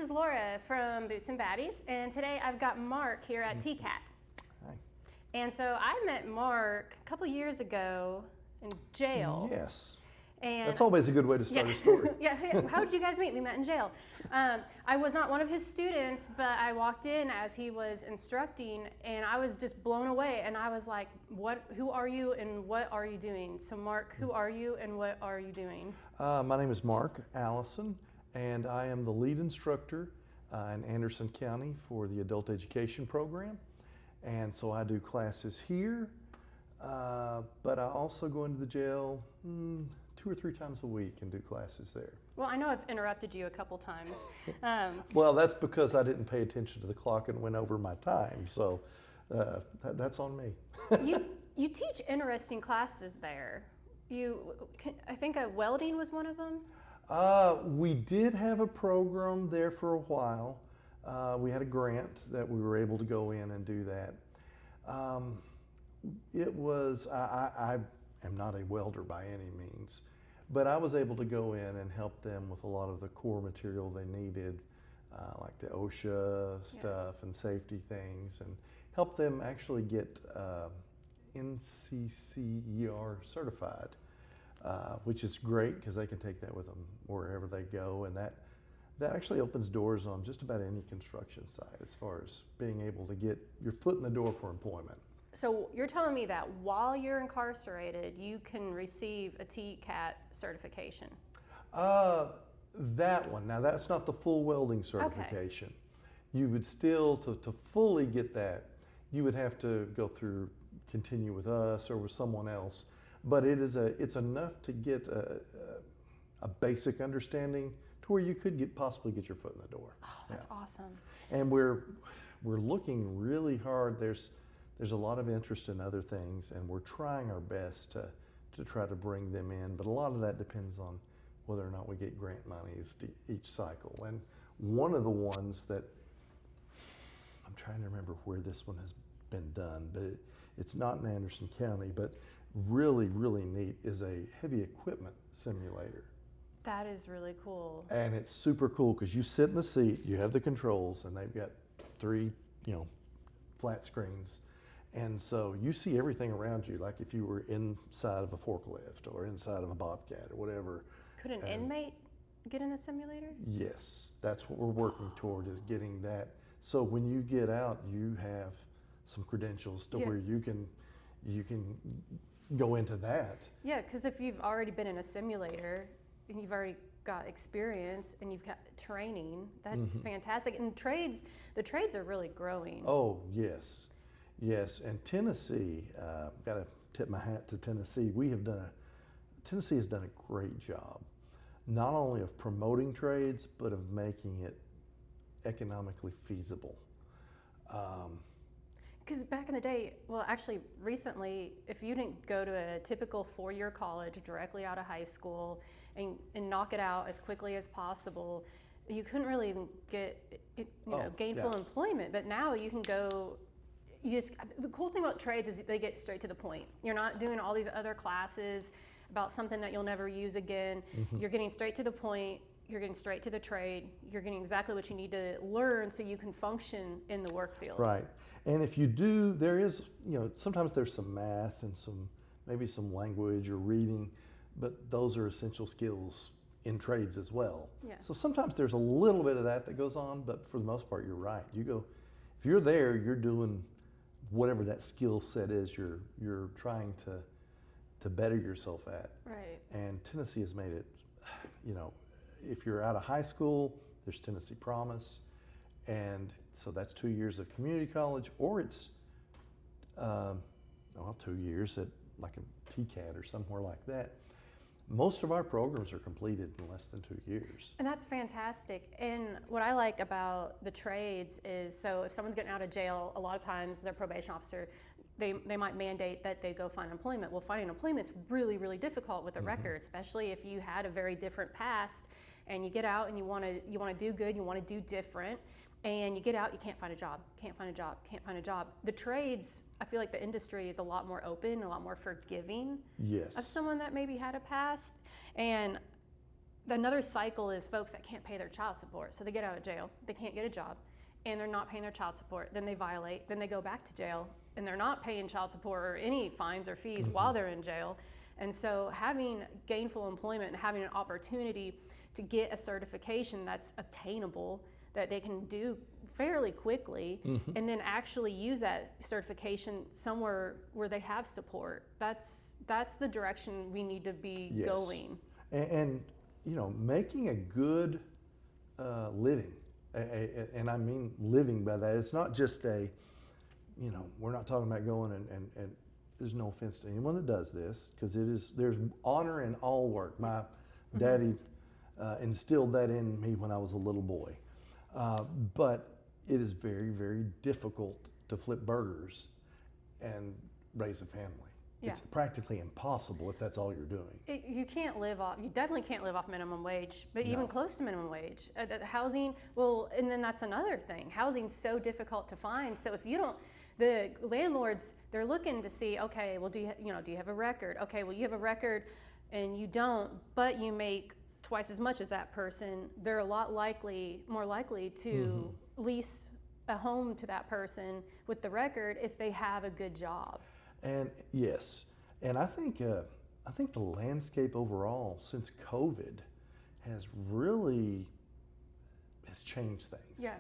this is Laura from Boots and Baddies, and today I've got Mark here at TCAT. Hi. And so I met Mark a couple years ago in jail. Yes. And That's always a good way to start a story. Yeah, how did you guys meet? We met in jail. I was not one of his students, but I walked in as he was instructing, and I was just blown away. And I was like, who are you and what are you doing? So Mark, who are you and what are you doing? My name is Mark Allison, and I am the lead instructor in Anderson County for the adult education program. And so I do classes here, but I also go into the jail 2 or 3 times a week and do classes there. Well, I know I've interrupted you a couple times. Well, that's because I didn't pay attention to the clock and went over my time, so that's on me. You teach interesting classes there. I think welding was one of them? We did have a program there for a while. We had a grant that we were able to go in and do that. I am not a welder by any means, but I was able to go in and help them with a lot of the core material they needed, like the OSHA stuff and safety things, and help them actually get NCCER certified, which is great because they can take that with them wherever they go, and that actually opens doors on just about any construction site as far as being able to get your foot in the door for employment. So you're telling me that while you're incarcerated, you can receive a TCAT certification? That one. Now that's not the full welding certification. Okay. You would still, to fully get that, you would have to continue with us or with someone else. But it's enough to get a basic understanding to where you could possibly get your foot in the door. Oh, that's awesome. And we're looking really hard. There's a lot of interest in other things, and we're trying our best to try to bring them in. But a lot of that depends on whether or not we get grant monies each cycle. And one of the ones that I'm trying to remember where this one has been done, but it's not in Anderson County, but really, really neat, is a heavy equipment simulator. That is really cool. And it's super cool because you sit in the seat, you have the controls, and they've got 3, flat screens. And so you see everything around you, like if you were inside of a forklift or inside of a bobcat or whatever. Could an inmate get in the simulator? Yes, that's what we're working toward, is getting that. So when you get out, you have some credentials to where you can go into that. Yeah, because if you've already been in a simulator and you've already got experience and you've got training, that's fantastic. And the trades are really growing. Oh, yes. Yes, and Tennessee, got to tip my hat to Tennessee. Tennessee has done a great job, not only of promoting trades, but of making it economically feasible. Because back in the day, well, actually recently, if you didn't go to a typical 4-year college directly out of high school and knock it out as quickly as possible, you couldn't really even get gainful employment. But now you can go. The cool thing about trades is they get straight to the point. You're not doing all these other classes about something that you'll never use again. You're getting straight to the point. You're getting straight to the trade. You're getting exactly what you need to learn so you can function in the work field. Right. And if you do, there is, sometimes there's some math and maybe some language or reading, but those are essential skills in trades as well. Yeah. So sometimes there's a little bit of that goes on, but for the most part, you're right. If you're there, you're doing whatever that skill set is you're trying to better yourself at. Right. And Tennessee has made it, if you're out of high school, there's Tennessee Promise, and so that's 2 years of community college, or it's 2 years at like a TCAT or somewhere like that. Most of our programs are completed in less than 2 years. And that's fantastic. And what I like about the trades is, so if someone's getting out of jail, a lot of times their probation officer, they might mandate that they go find employment. Well, finding employment's really, really difficult with a record, especially if you had a very different past and you get out and you want to do good, you want to do different, and you get out, you can't find a job. The trades, I feel like the industry is a lot more open, a lot more forgiving Yes. of someone that maybe had a past. And another cycle is folks that can't pay their child support. So they get out of jail, they can't get a job, and they're not paying their child support. Then they violate, then they go back to jail, and they're not paying child support or any fines or fees while they're in jail. And so having gainful employment and having an opportunity to get a certification that's obtainable, that they can do fairly quickly, and then actually use that certification somewhere where they have support. That's the direction we need to be going. And you know, making a good living, and I mean living by that. It's not just a, you know, we're not talking about going and there's no offense to anyone that does this, because there's honor in all work. My daddy instilled that in me when I was a little boy. But it is very, very difficult to flip burgers and raise a family. Yeah. It's practically impossible if that's all you're doing. You definitely can't live off minimum wage, but even No. close to minimum wage. Housing, well, and then that's another thing. Housing's so difficult to find. So if you don't, the landlords, they're looking to see, okay, well, do you have a record? Okay, well, you have a record and you don't, but you make twice as much as that person. They're a lot more likely to lease a home to that person with the record if they have a good job. And yes, and I think the landscape overall since COVID has changed things. Yeah.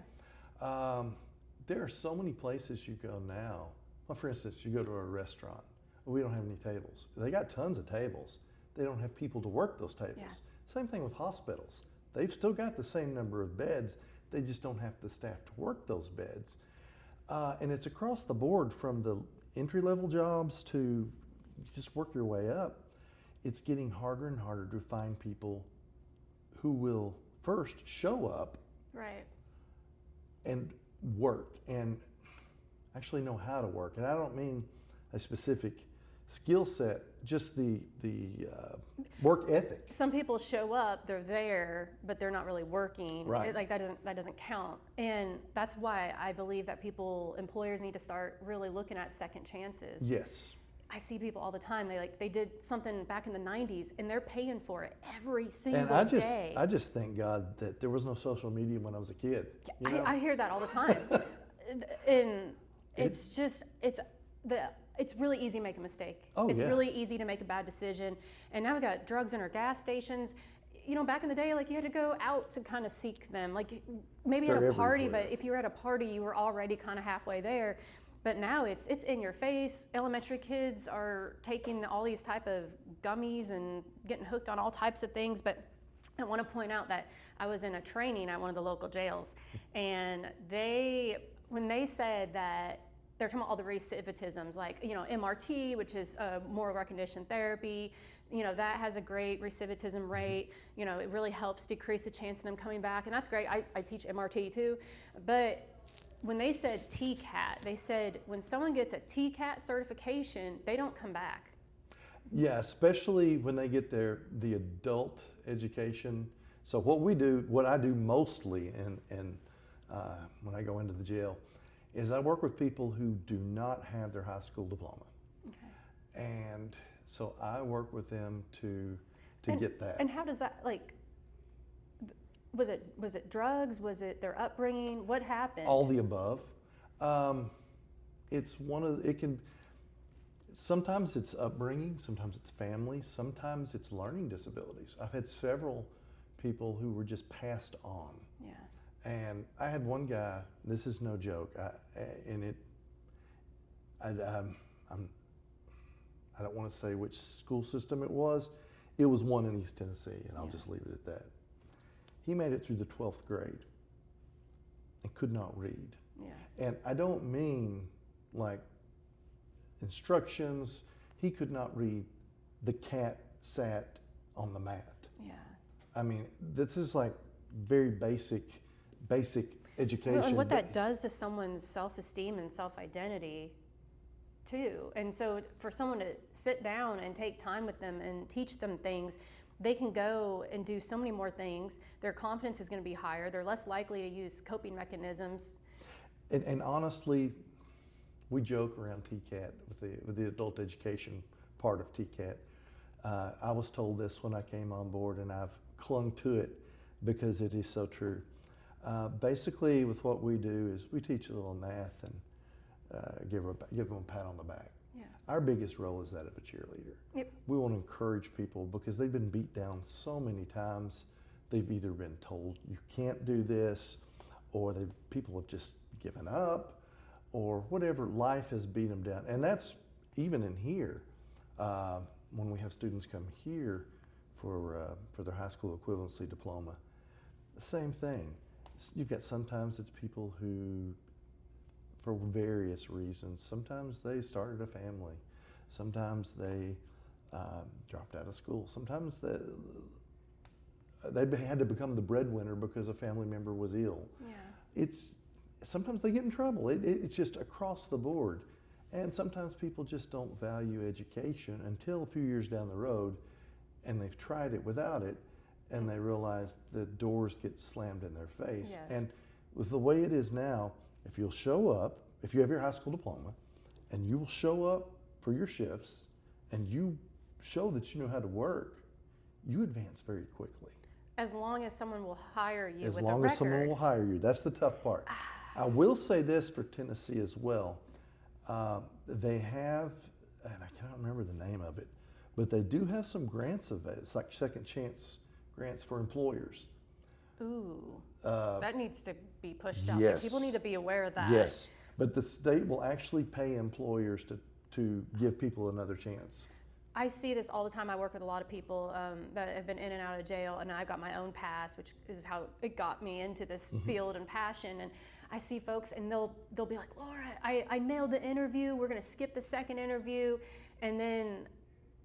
There are so many places you go now. Well, for instance, you go to a restaurant. We don't have any tables. They got tons of tables. They don't have people to work those tables. Yeah. Same thing with hospitals. They've still got the same number of beds. They just don't have the staff to work those beds. And it's across the board, from the entry-level jobs to just work your way up. It's getting harder and harder to find people who will first show up Right. and work and actually know how to work. And I don't mean a specific skill set, just the work ethic. Some people show up, they're there, but they're not really working. Right. That doesn't count. And that's why I believe that employers need to start really looking at second chances. Yes. I see people all the time. They did something back in the 90s and they're paying for it every single And day. I just thank God that there was no social media when I was a kid. You know? I hear that all the time. And it's really easy to make a mistake. Oh, it's yeah. really easy to make a bad decision. And now we got drugs in our gas stations. You know, back in the day, like, you had to go out to kind of seek them. Like, maybe They're at a party, everywhere. but if you were at a party, you were already kind of halfway there. But now it's in your face. Elementary kids are taking all these type of gummies and getting hooked on all types of things. But I want to point out that I was in a training at one of the local jails, and when they said that, they're talking about all the recidivisms, like, you know, MRT, which is moral recognition therapy, you know, that has a great recidivism rate. You know, it really helps decrease the chance of them coming back, and that's great. I teach MRT too. But when they said TCAT, they said when someone gets a TCAT certification, they don't come back. Yeah, especially when they get the adult education. So what I do mostly when I go into the jail, is I work with people who do not have their high school diploma. Okay. And so I work with them to get that. And how does that, like, was it drugs? Was it their upbringing? What happened? All the above. Sometimes it's upbringing, sometimes it's family, sometimes it's learning disabilities. I've had several people who were just passed on. Yeah. And I had one guy, this is no joke, I don't want to say which school system it was. It was one in East Tennessee, and I'll just leave it at that. He made it through the 12th grade and could not read. Yeah. And I don't mean like instructions. He could not read the cat sat on the mat. Yeah. I mean, this is like very basic education. Well, and what that does to someone's self-esteem and self-identity too. And so for someone to sit down and take time with them and teach them things, they can go and do so many more things. Their confidence is going to be higher. They're less likely to use coping mechanisms. And honestly, we joke around TCAT with the adult education part of TCAT. I was told this when I came on board, and I've clung to it because it is so true. Basically, with what we do is we teach a little math and give them a pat on the back. Yeah. Our biggest role is that of a cheerleader. Yep. We want to encourage people because they've been beat down so many times. They've either been told you can't do this, or people have just given up, or whatever. Life has beat them down, and that's even in here. When we have students come here for their high school equivalency diploma, the same thing. You've got sometimes it's people who, for various reasons, sometimes they started a family, sometimes they dropped out of school, sometimes they had to become the breadwinner because a family member was ill. Yeah. Sometimes they get in trouble. It's just across the board. And sometimes people just don't value education until a few years down the road, and they've tried it without it, and they realize the doors get slammed in their face. Yes. And with the way it is now, if you'll show up, if you have your high school diploma, and you will show up for your shifts, and you show that you know how to work, you advance very quickly. As long as someone will hire you As with long a as someone record. will hire you. That's the tough part. I will say this for Tennessee as well. They have, and I cannot remember the name of it, but they do have some grants available. It's like second chance grants for employers. Ooh, that needs to be pushed out. Yes. People need to be aware of that. Yes, but the state will actually pay employers to give people another chance. I see this all the time. I work with a lot of people that have been in and out of jail, and I've got my own pass, which is how it got me into this field and passion. And I see folks, and they'll be like, "Laura, I nailed the interview. We're going to skip the second interview," and then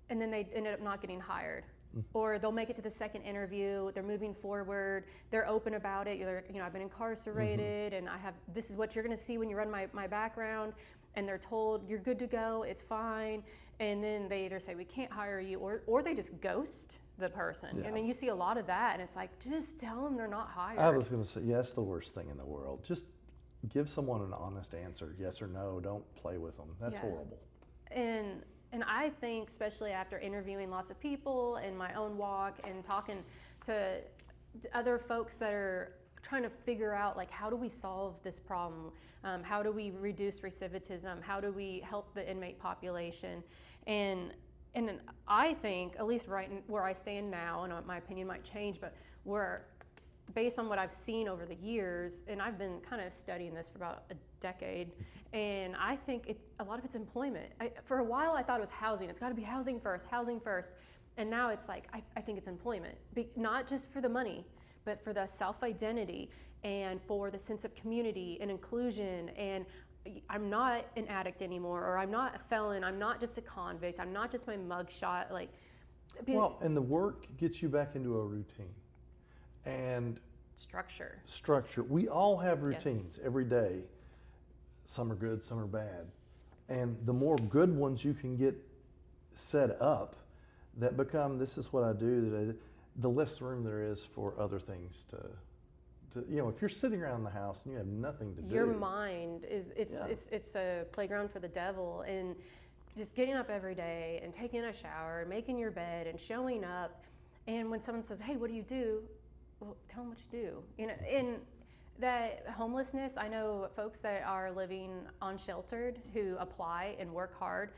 they ended up not getting hired. Or they'll make it to the second interview. They're moving forward. They're open about it. I've been incarcerated, and this is what you're going to see when you run my background. And they're told you're good to go. It's fine. And then they either say we can't hire you, or they just ghost the person. Yeah. I mean, you see a lot of that, and it's like, just tell them they're not hired. I was going to say, yeah, that's the worst thing in the world. Just give someone an honest answer, yes or no. Don't play with them. That's horrible. And I think, especially after interviewing lots of people in my own walk and talking to other folks that are trying to figure out, like, how do we solve this problem? How do we reduce recidivism? How do we help the inmate population? And I think, at least right where I stand now, and my opinion might change, but based on what I've seen over the years, and I've been kind of studying this for about a decade, and I think a lot of it's employment. For a while, I thought it was housing. It's got to be housing first. And now it's like, I think it's employment. Not just for the money, but for the self-identity and for the sense of community and inclusion. And I'm not an addict anymore, or I'm not a felon. I'm not just a convict. I'm not just my mugshot. Well, and the work gets you back into a routine. And structure. We all have routines every day. Some are good, some are bad. And the more good ones you can get set up that become, this is what I do today, the less room there is for other things to if you're sitting around the house and you have nothing to do. Your mind it's a playground for the devil, and just getting up every day and taking a shower and making your bed and showing up, and when someone says, "Hey, what do you do?" Well, tell them what you do. In that homelessness, I know folks that are living unsheltered who apply and work hard,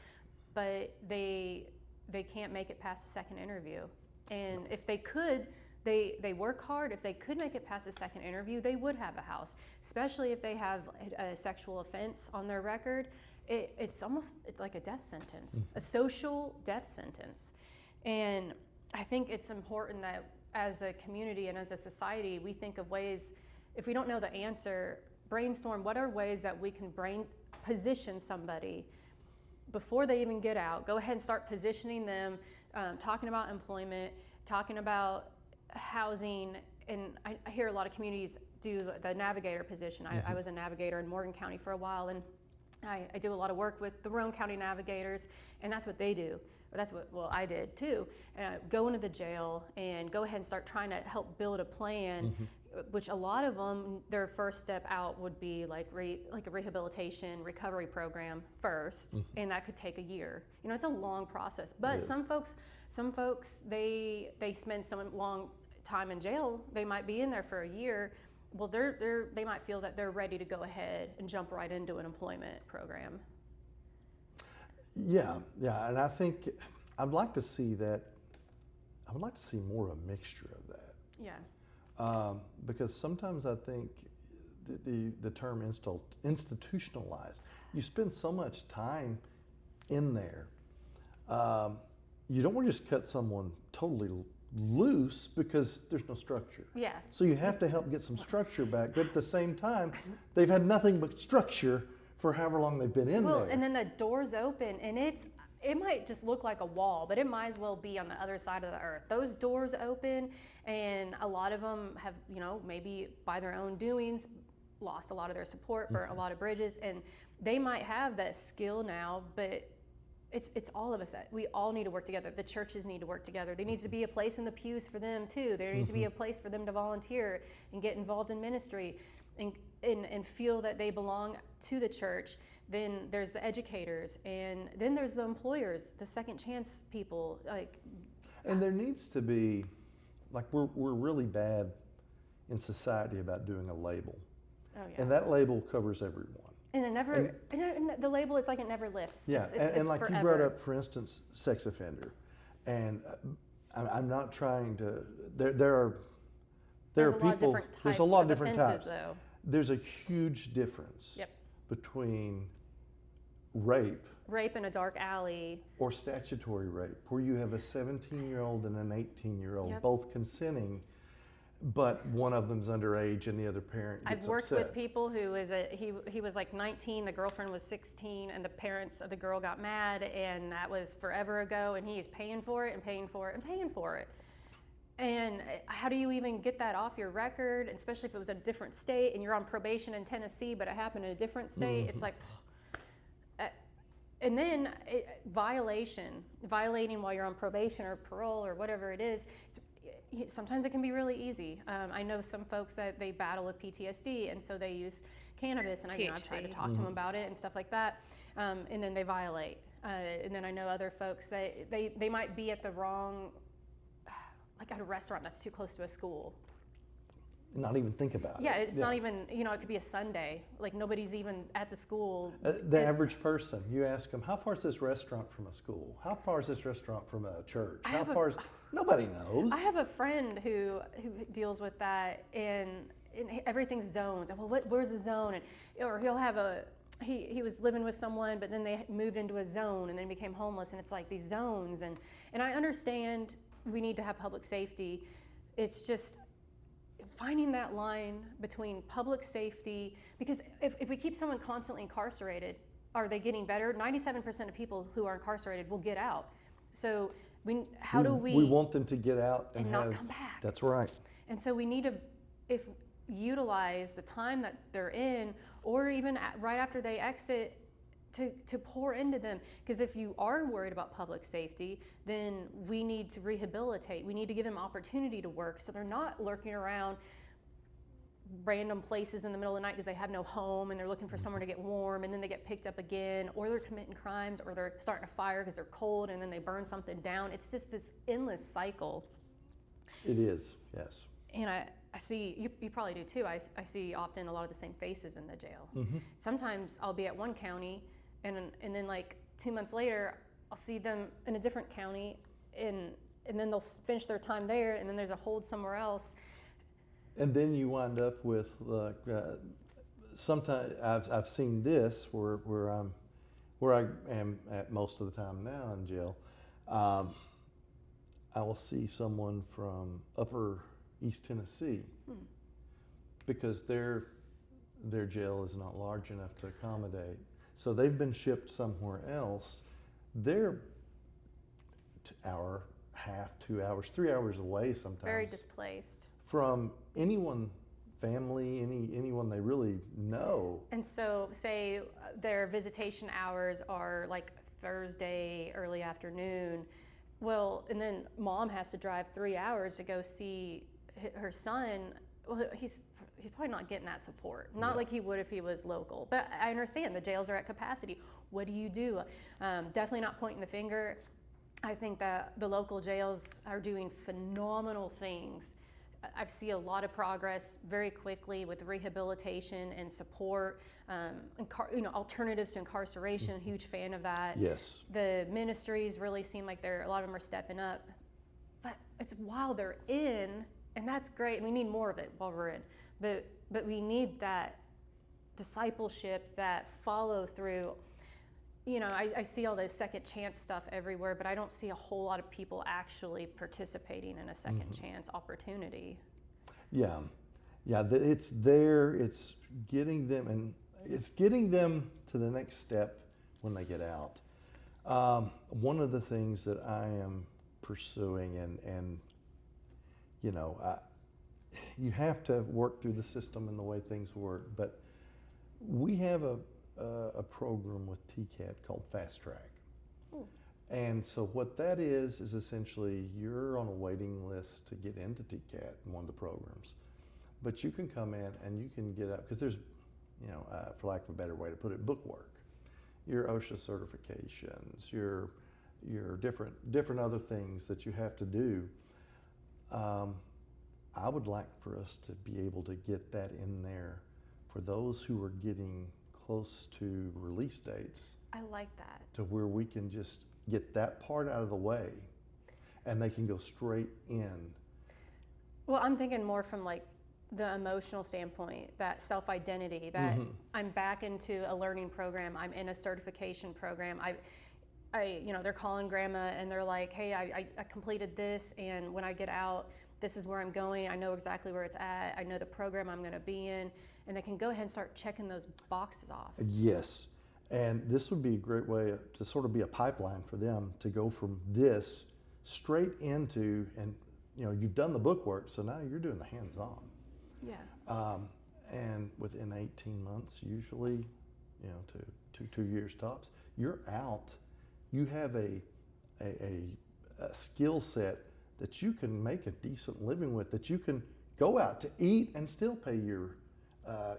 but they can't make it past the second interview. And if they could, they work hard. If they could make it past the second interview, they would have a house, especially if they have a sexual offense on their record. It's almost like a death sentence, a social death sentence. And I think it's important that as a community and as a society, we think of ways, if we don't know the answer, brainstorm what are ways that we can position somebody before they even get out. Go ahead and start positioning them, talking about employment, talking about housing. And I hear a lot of communities do the navigator position. I was a navigator in Morgan County for a while, and I do a lot of work with the Roane County navigators, and that's what they do. That's what I did too. Go into the jail and go ahead and start trying to help build a plan, which a lot of them, their first step out would be like a rehabilitation recovery program first, and that could take a year. It's a long process. But some folks they spend so long time in jail, they might be in there for a year. Well, they might feel that they're ready to go ahead and jump right into an employment program. Yeah, and I think I'd like to see that. I would like to see more of a mixture of that. Yeah. Because sometimes I think the term institutionalized, you spend so much time in there. You don't want to just cut someone totally loose because there's no structure. Yeah. So you have to help get some structure back, but at the same time, they've had nothing but structure for however long they've been in there. And then the door's open, and it might just look like a wall, but it might as well be on the other side of the earth. Those doors open, and a lot of them have, maybe by their own doings, lost a lot of their support, burnt a lot of bridges, and they might have that skill now, but it's all of us. We all need to work together. The churches need to work together. There needs to be a place in the pews for them too. There needs to be a place for them to volunteer and get involved in ministry and feel that they belong to the church. Then there's the educators, and then there's the employers, the second chance people. And there needs to be, we're really bad in society about doing a label. Oh yeah. And that label covers everyone. And it never, and the label, it's like it never lifts. Yeah, it's like forever. you brought up, for instance, sex offender, and I'm not trying to. There are people. There's a lot of different types. Though. There's a huge difference between rape in a dark alley, or statutory rape, where you have a 17-year-old and an 18-year-old both consenting. But one of them's underage and the other parent gets upset. I've worked with people who he was like 19, the girlfriend was 16, and the parents of the girl got mad, and that was forever ago, and he's paying for it and paying for it and paying for it. And how do you even get that off your record, especially if it was a different state and you're on probation in Tennessee, but it happened in a different state? It's like, and then violating while you're on probation or parole or whatever it is, sometimes it can be really easy. I know some folks that they battle with PTSD, and so they use cannabis, and I've tried to talk to them about it and stuff like that, and then they violate. And then I know other folks that they might be at the wrong, like at a restaurant that's too close to a school. Not even think about it. Yeah, it's not even, it could be a Sunday. Like nobody's even at the school. The average person, you ask them, how far is this restaurant from a school? How far is this restaurant from a church? Nobody knows. I have a friend who deals with that, and everything's zoned. Well, where's the zone? Or he'll have he was living with someone, but then they moved into a zone and then became homeless, and it's like these zones. And I understand we need to have public safety. It's just finding that line between public safety, because if we keep someone constantly incarcerated, are they getting better? 97% of people who are incarcerated will get out. So we want them to get out and not come back. That's right. And so we need to utilize the time that they're in, or even right after they exit, to pour into them. Because if you are worried about public safety, then we need to rehabilitate. We need to give them opportunity to work, so they're not lurking around random places in the middle of the night because they have no home and they're looking for somewhere to get warm, and then they get picked up again, or they're committing crimes, or they're starting a fire because they're cold and then they burn something down. It's just this endless cycle. It is, yes. And I see, you probably do too, I see often a lot of the same faces in the jail. Sometimes I'll be at one county, and then like 2 months later, I'll see them in a different county, and then they'll finish their time there, and then there's a hold somewhere else. And then you wind up with sometimes I've seen this where I am at most of the time now in jail. I will see someone from Upper East Tennessee because their jail is not large enough to accommodate. So they've been shipped somewhere else. They're an hour, half, 2 hours, 3 hours away sometimes. Very displaced. From anyone, family, anyone they really know. And so say their visitation hours are like Thursday early afternoon. Well, and then mom has to drive 3 hours to go see her son. Well, he's probably not getting that support. Not like he would if he was local. But I understand the jails are at capacity. What do you do? Definitely not pointing the finger. I think that the local jails are doing phenomenal things I see a lot of progress very quickly with rehabilitation and support, alternatives to incarceration. Huge fan of that. Yes. The ministries really seem like a lot of them are stepping up, but it's while they're in, and that's great. And we need more of it while we're in, but we need that discipleship, that follow through. I see all this second chance stuff everywhere, but I don't see a whole lot of people actually participating in a second chance opportunity. Yeah, it's there. It's getting them, to the next step when they get out. One of the things that I am pursuing, and you have to work through the system and the way things work, but we have a program with TCAT called Fast Track. Ooh. And so what that is essentially you're on a waiting list to get into TCAT in one of the programs. But you can come in and you can get up, because there's, for lack of a better way to put it, book work. Your OSHA certifications, your different other things that you have to do. I would like for us to be able to get that in there for those who are getting close to release dates. I like that. To where we can just get that part out of the way and they can go straight in. Well, I'm thinking more from like the emotional standpoint, that self-identity, that I'm back into a learning program, I'm in a certification program. They're calling grandma and they're like, hey, I completed this, and when I get out, this is where I'm going. I know exactly where it's at. I know the program I'm going to be in. And they can go ahead and start checking those boxes off. Yes, and this would be a great way to sort of be a pipeline for them to go from this straight into, and you've done the book work, so now you're doing the hands-on. Yeah. And within 18 months, usually, to 2 years tops, you're out. You have a skill set that you can make a decent living with, that you can go out to eat and still pay your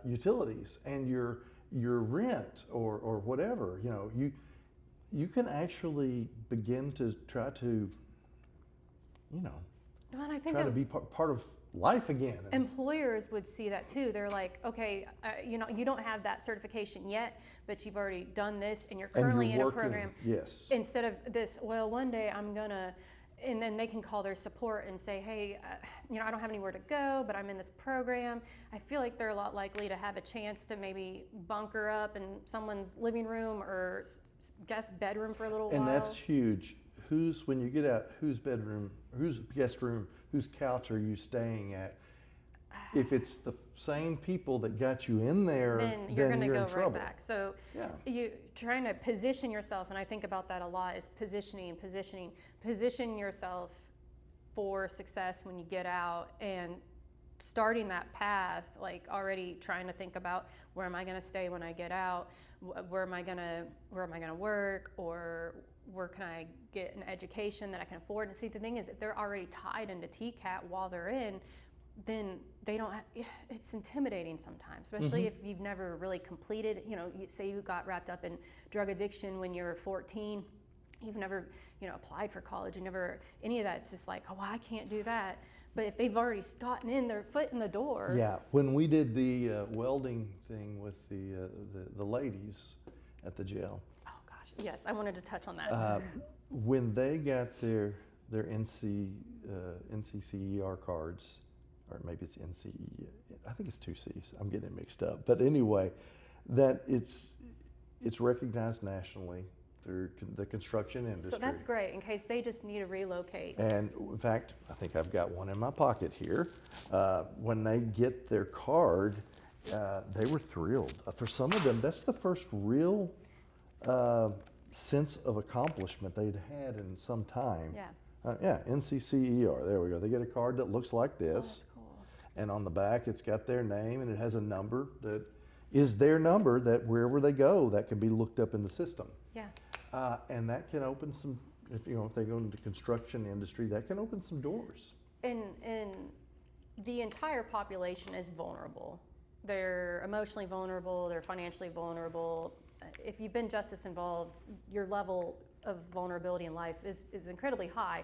utilities and your rent or whatever. You can actually begin to try to Well, I think try to be part of life again. Employers would see that too. They're like, okay, you don't have that certification yet, but you've already done this and you're currently in a program. Yes. Instead of this, well, one day I'm gonna, and then they can call their support and say, hey, I don't have anywhere to go, but I'm in this program. I feel like they're a lot likely to have a chance to maybe bunker up in someone's living room or guest bedroom for a little while. And that's huge. When you get out, whose bedroom, whose guest room, whose couch are you staying at? If it's the same people that got you in there, then you're going to go trouble. right back. So you trying to position yourself, and I think about that a lot, is position yourself for success when you get out, and starting that path, like already trying to think about, where am I going to stay when I get out? Where am I going to work? Or where can I get an education that I can afford? And see, the thing is, if they're already tied into TCAT while they're in, then they don't have, it's intimidating sometimes, especially if you've never really completed, say you got wrapped up in drug addiction when you were 14, you've never, applied for college, you never, any of that, it's just like, oh, well, I can't do that. But if they've already gotten in their foot in the door. Yeah, when we did the welding thing with the ladies at the jail. Oh gosh, yes, I wanted to touch on that. When they got their NCCER cards, or maybe it's NCE, I think it's 2 C's, I'm getting it mixed up. But anyway, that it's recognized nationally through the construction industry. So that's great, in case they just need to relocate. And in fact, I think I've got one in my pocket here. When they get their card, they were thrilled. For some of them, that's the first real sense of accomplishment they'd had in some time. Yeah. NCCER, there we go. They get a card that looks like this. Oh, that's cool. And on the back, it's got their name, and it has a number that is their number, that wherever they go, that can be looked up in the system. Yeah. And that can open some, if they go into the construction industry, that can open some doors. And the entire population is vulnerable. They're emotionally vulnerable, they're financially vulnerable. If you've been justice involved, your level of vulnerability in life is incredibly high.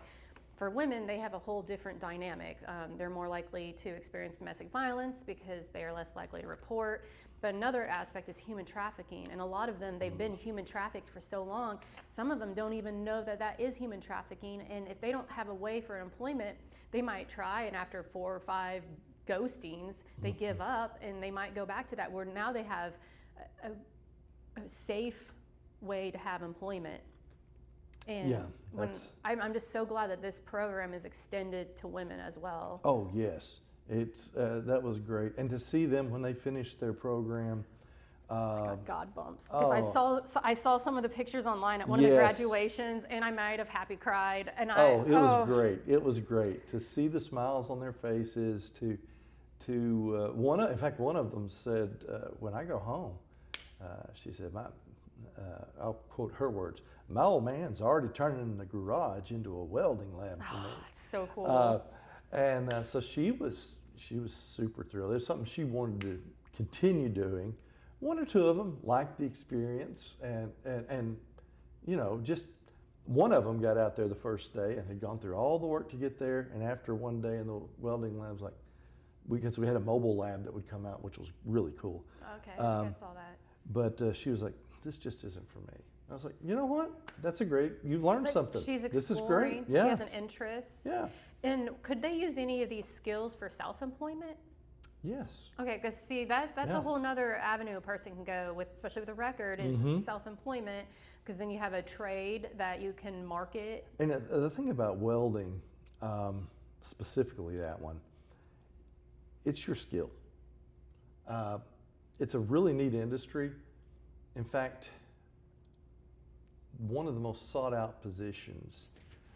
For women, they have a whole different dynamic. They're more likely to experience domestic violence because they are less likely to report. But another aspect is human trafficking. And a lot of them, they've been human trafficked for so long, some of them don't even know that that is human trafficking. And if they don't have a way for employment, they might try, and after 4 or 5 ghostings, they give up, and they might go back to that, where now they have a safe way to have employment. And Yeah, I'm just so glad that this program is extended to women as well. oh yes, it's that was great, and to see them when they finished their program. I got God bumps because I saw some of the pictures online at one of the Yes. graduations, and I might have happy cried. And It was great. It was great to see the smiles on their faces. In fact, one of them said, "When I go home," she said, I'll quote her words, "My old man's already turning the garage into a welding lab for me." It's so cool. So she was super thrilled. There's something she wanted to continue doing. One or two of them liked the experience, and just one of them got out there the first day and had gone through all the work to get there. And after one day in the welding labs, because we had a mobile lab that would come out, which was really cool. Okay, I saw that. But she was like, "This just isn't for me." I was like, "You know what? You've learned But something. she's This is exploring. great." Yeah. She has an interest. Yeah. And could they use any of these skills for self-employment? Yes. Okay, because see, that's Yeah. a whole nother avenue a person can go with, especially with a record, is self-employment, because then you have a trade that you can market. And the thing about welding, specifically that one, it's your skill. It's a really neat industry. In fact, one of the most sought out positions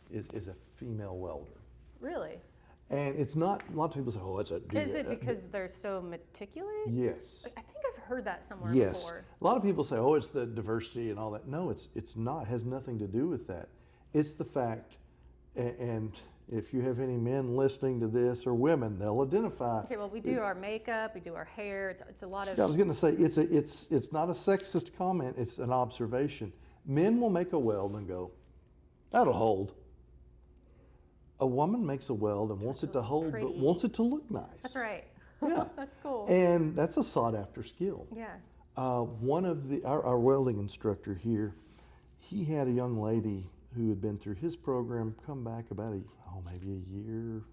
is a female welder. Really? And it's not, a lot of people say, "Oh, it's a dude." Is it because they're so meticulous? Yes. I think I've heard that somewhere Yes. before. A lot of people say, "Oh, it's the diversity and all that." No, it's not. It has nothing to do with that. It's the fact, and if you have any men listening to this or women, they'll identify. Okay, well, we do our makeup, we do our hair. It's a lot of. I was going to say it's not a sexist comment. It's an observation. Men will make a weld and go, "That'll hold." A woman makes a weld and wants it to hold, but pretty. wants it to look nice. That's right. Yeah. That's cool. And that's a sought after skill. Yeah. One of our welding instructor here, he had a young lady who had been through his program come back about maybe a year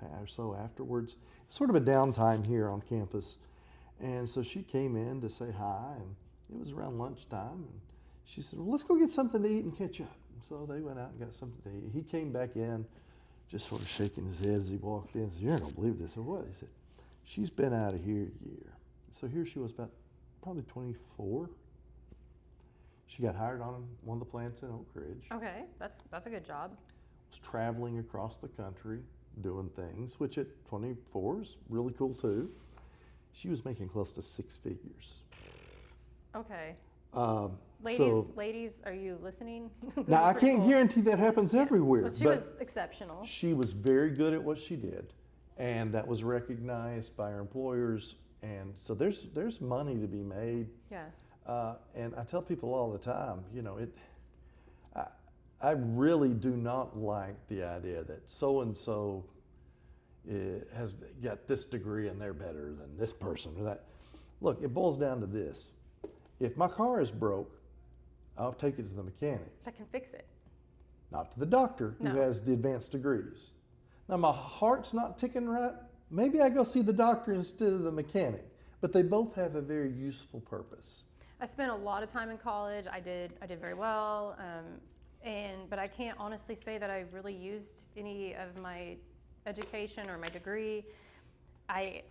or so afterwards. Sort of a downtime here on campus. And so she came in to say hi, and it was around lunchtime, and she said, "Well, let's go get something to eat and catch up." And so they went out and got something to eat. He came back in, just sort of shaking his head as he walked in. He said, "You're not going to believe this." I said, "What?" He said, "She's been out of here a year." So here she was, about probably 24. She got hired on one of the plants in Oak Ridge. Okay, that's a good job. Was traveling across the country doing things, which at 24 is really cool too. She was making close to 6 figures. Okay. So Ladies, are you listening? now I can't guarantee that happens everywhere, But she but was exceptional. she was very good at what she did, and that was recognized by her employers. And so there's money to be made. Yeah. And I tell people all the time, I really do not like the idea that so and so has got this degree and they're better than this person or that. Look, it boils down to this: if my car is broke, I'll take it to the mechanic, That can fix it. not to the doctor who No. has the advanced degrees. Now my heart's not ticking right. Maybe I go see the doctor instead of the mechanic. But they both have a very useful purpose. I spent a lot of time in college. I did very well, but I can't honestly say that I really used any of my education or my degree. I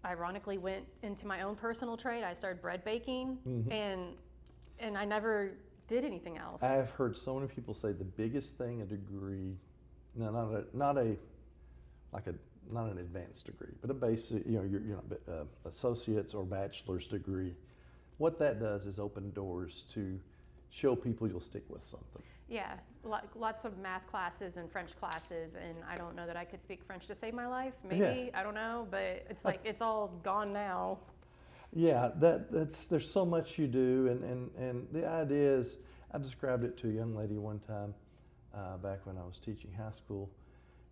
ironically went into my own personal trade. I started bread baking, and I never did anything else. I have heard so many people say the biggest thing a degree, no, not an advanced degree, but a basic, associate's or bachelor's degree. What that does is open doors to show people you'll stick with something. Yeah, lots of math classes and French classes, and I don't know that I could speak French to save my life. Maybe, I don't know, but it's like it's all gone now. Yeah, there's so much you do, and the idea is, I described it to a young lady one time back when I was teaching high school.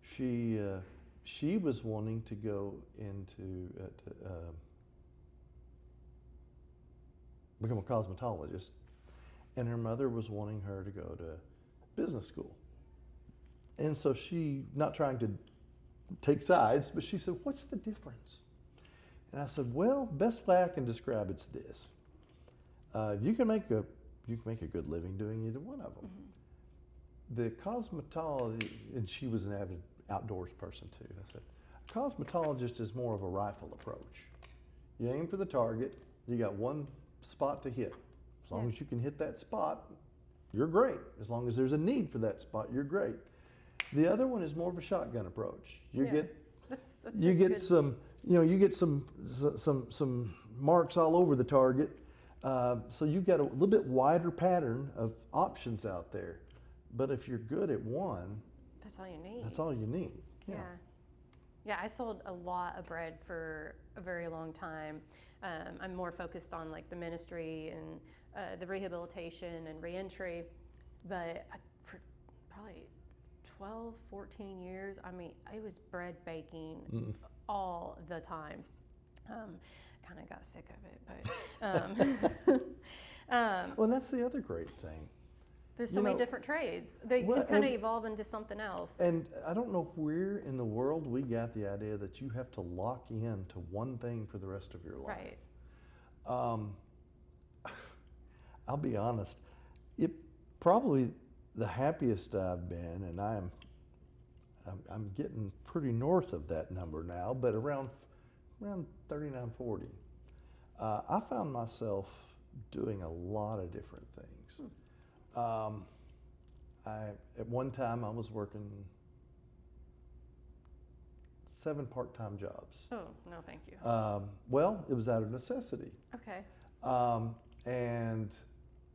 She was wanting to go into become a cosmetologist, and her mother was wanting her to go to business school. And so she, not trying to take sides, but she said, "What's the difference?" And I said, "Well, best way I can describe it's this: you can make a good living doing either one of them. The cosmetology," and she was an avid outdoors person too. I said, "Cosmetologist is more of a rifle approach. You aim for the target. You got one spot to hit. As long as you can hit that spot, you're great. As long as there's a need for that spot, you're great. The other one is more of a shotgun approach. You get some marks all over the target. So you've got a little bit wider pattern of options out there. But if you're good at one, that's all you need. That's all you need." Yeah, I sold a lot of bread for a very long time. I'm more focused on like the ministry and the rehabilitation and reentry, but for probably 12, 14 years, I mean, I was bread baking all the time. Kind of got sick of it, but well, that's the other great thing. There's so many different trades. They can kind of evolve into something else. And I don't know where in the world we got the idea that you have to lock in to one thing for the rest of your life. Right. I'll be honest, it probably the happiest I've been, and I'm getting pretty north of that number now, but around 39, 40. I found myself doing a lot of different things. At one time I was working 7 part-time jobs. Oh, no, thank you. Well, it was out of necessity. Okay. And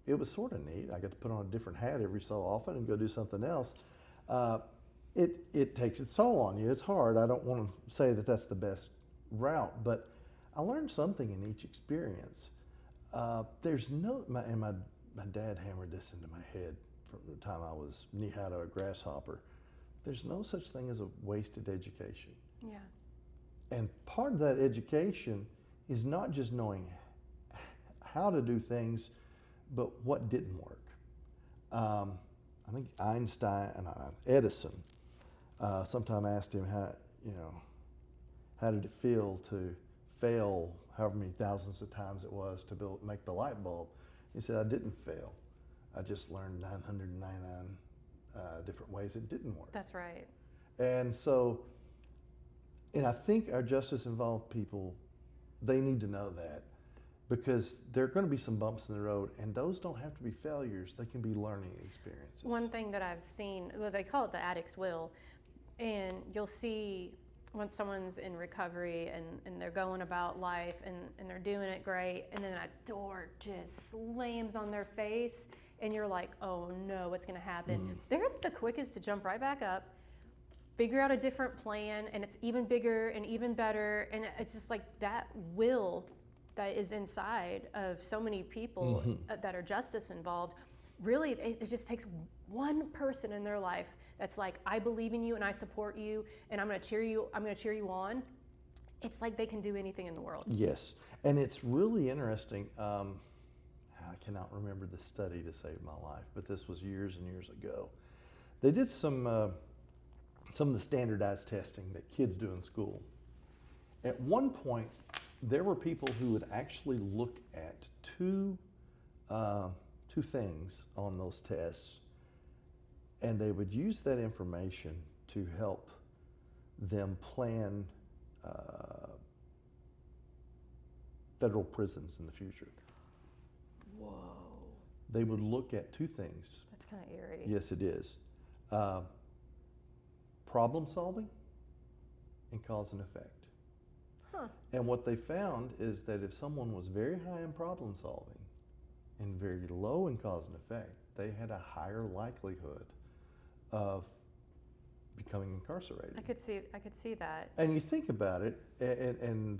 it was sort of neat. I got to put on a different hat every so often and go do something else. It takes its toll on you. It's hard. I don't want to say that that's the best route, but I learned something in each experience. There's no, my dad hammered this into my head from the time I was knee-high to a grasshopper. There's no such thing as a wasted education. Yeah. And part of that education is not just knowing how to do things, but what didn't work. I think Einstein and Edison, sometime asked him how did it feel to fail however many thousands of times it was to make the light bulb. He said, "I didn't fail. I just learned 999 different ways it didn't work." That's right. And so, and I think our justice-involved people, they need to know that, because there are going to be some bumps in the road, and those don't have to be failures. They can be learning experiences. One thing that I've seen, well, they call it the addict's will, and you'll see when someone's in recovery and they're going about life and they're doing it great, and then a door just slams on their face, and you're like, "Oh no, what's going to happen?" They're the quickest to jump right back up, figure out a different plan, and it's even bigger and even better. And it's just like that will that is inside of so many people that are justice involved. Really, it just takes one person in their life that's like, "I believe in you and I support you and I'm going to cheer you on." It's like they can do anything in the world. Yes, and it's really interesting. I cannot remember the study to save my life, but this was years and years ago. They did some of the standardized testing that kids do in school. At one point, there were people who would actually look at two things on those tests, and they would use that information to help them plan federal prisons in the future. Whoa. They would look at 2 things. That's kind of eerie. Yes, it is. Problem solving and cause and effect. Huh. And what they found is that if someone was very high in problem solving and very low in cause and effect, they had a higher likelihood of becoming incarcerated. I could see that. And you think about it, and